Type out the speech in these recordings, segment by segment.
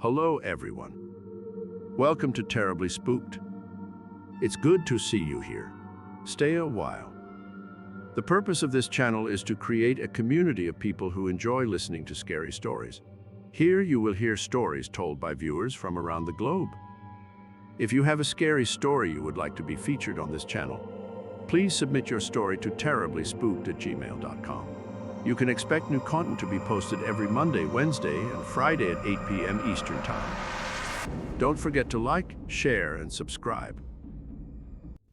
Hello, everyone. Welcome to Terribly Spooked. It's good to see you here. Stay a while. The purpose of this channel is to create a community of people who enjoy listening to scary stories. Here you will hear stories told by viewers from around the globe. If you have a scary story you would like to be featured on this channel, please submit your story to terriblyspooked@gmail.com. You can expect new content to be posted every Monday, Wednesday, and Friday at 8 p.m. Eastern Time. Don't forget to like, share, and subscribe.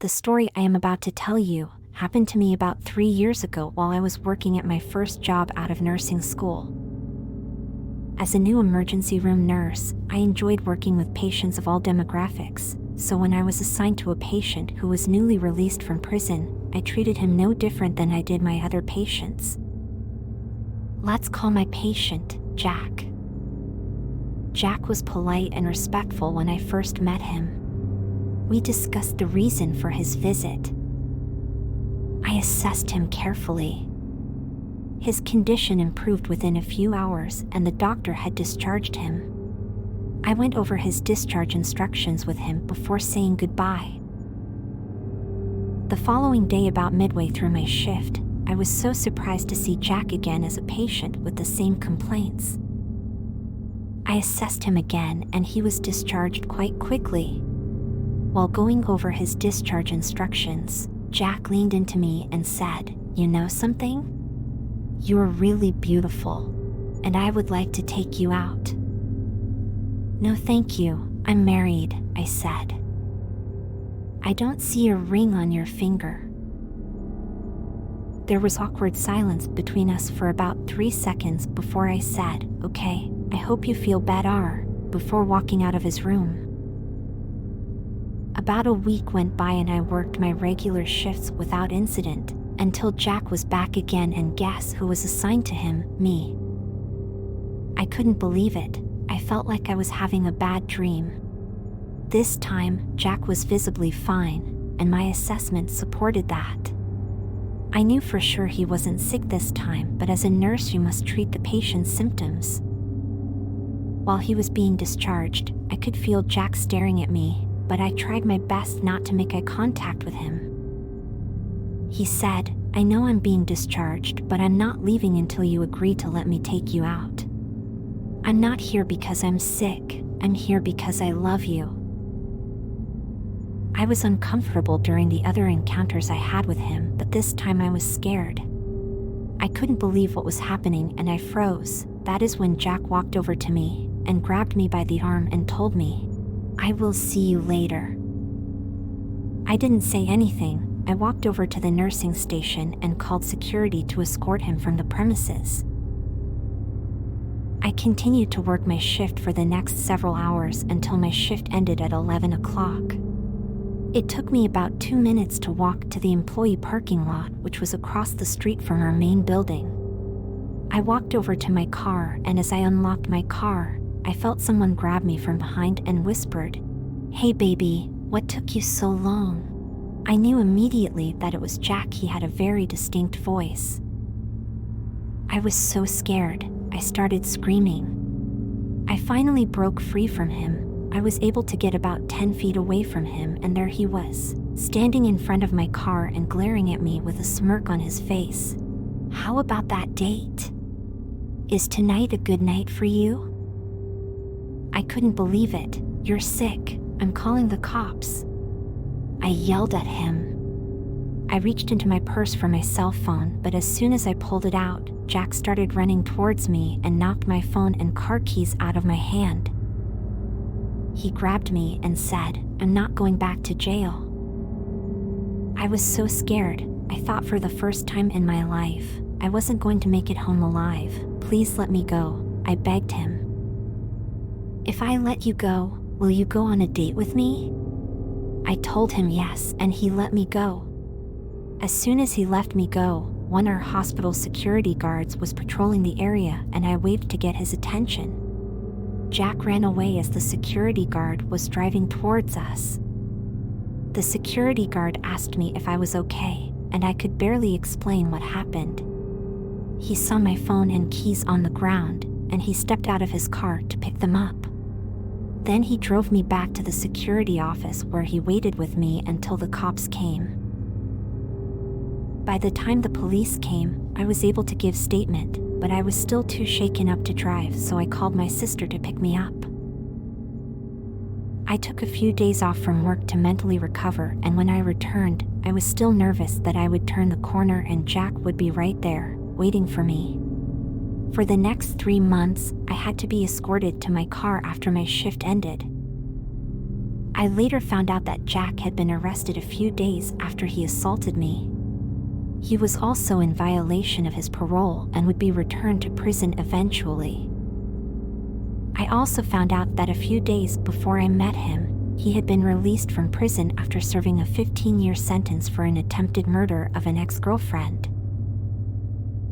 The story I am about to tell you happened to me about 3 years ago while I was working at my first job out of nursing school. As a new emergency room nurse, I enjoyed working with patients of all demographics, so when I was assigned to a patient who was newly released from prison, I treated him no different than I did my other patients. Let's call my patient Jack. Jack was polite and respectful when I first met him. We discussed the reason for his visit. I assessed him carefully. His condition improved within a few hours and the doctor had discharged him. I went over his discharge instructions with him before saying goodbye. The following day, about midway through my shift, I was so surprised to see Jack again as a patient with the same complaints. I assessed him again and he was discharged quite quickly. While going over his discharge instructions, Jack leaned into me and said, "You know something? You're really beautiful, and I would like to take you out." "No thank you, I'm married," I said. "I don't see a ring on your finger." There was awkward silence between us for about 3 seconds before I said, "Okay, I hope you feel better," before walking out of his room. About a week went by and I worked my regular shifts without incident, until Jack was back again, and guess who was assigned to him? Me. I couldn't believe it. I felt like I was having a bad dream. This time, Jack was visibly fine, and my assessment supported that. I knew for sure he wasn't sick this time, but as a nurse you must treat the patient's symptoms. While he was being discharged, I could feel Jack staring at me, but I tried my best not to make eye contact with him. He said, "I know I'm being discharged, but I'm not leaving until you agree to let me take you out. I'm not here because I'm sick, I'm here because I love you." I was uncomfortable during the other encounters I had with him, but this time I was scared. I couldn't believe what was happening and I froze. That is when Jack walked over to me and grabbed me by the arm and told me, "I will see you later." I didn't say anything. I walked over to the nursing station and called security to escort him from the premises. I continued to work my shift for the next several hours until my shift ended at 11 o'clock. It took me about 2 minutes to walk to the employee parking lot, which was across the street from our main building. I walked over to my car, and as I unlocked my car, I felt someone grab me from behind and whispered, "Hey baby, what took you so long?" I knew immediately that it was Jack. He had a very distinct voice. I was so scared, I started screaming. I finally broke free from him. I was able to get about 10 feet away from him, and there he was, standing in front of my car and glaring at me with a smirk on his face. "How about that date? Is tonight a good night for you?" I couldn't believe it. "You're sick, I'm calling the cops," I yelled at him. I reached into my purse for my cell phone, but as soon as I pulled it out, Jack started running towards me and knocked my phone and car keys out of my hand. He grabbed me and said, "I'm not going back to jail." I was so scared. I thought for the first time in my life, I wasn't going to make it home alive. "Please let me go," I begged him. "If I let you go, will you go on a date with me?" I told him yes, and he let me go. As soon as he let me go, one of our hospital security guards was patrolling the area and I waved to get his attention. Jack ran away as the security guard was driving towards us. The security guard asked me if I was okay, and I could barely explain what happened. He saw my phone and keys on the ground, and he stepped out of his car to pick them up. Then he drove me back to the security office where he waited with me until the cops came. By the time the police came, I was able to give statement, but I was still too shaken up to drive, so I called my sister to pick me up. I took a few days off from work to mentally recover, and when I returned, I was still nervous that I would turn the corner and Jack would be right there, waiting for me. For the next 3 months, I had to be escorted to my car after my shift ended. I later found out that Jack had been arrested a few days after he assaulted me. He was also in violation of his parole and would be returned to prison eventually. I also found out that a few days before I met him, he had been released from prison after serving a 15-year sentence for an attempted murder of an ex-girlfriend.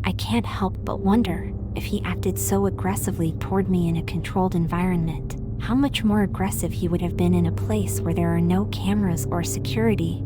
I can't help but wonder, if he acted so aggressively toward me in a controlled environment, how much more aggressive he would have been in a place where there are no cameras or security.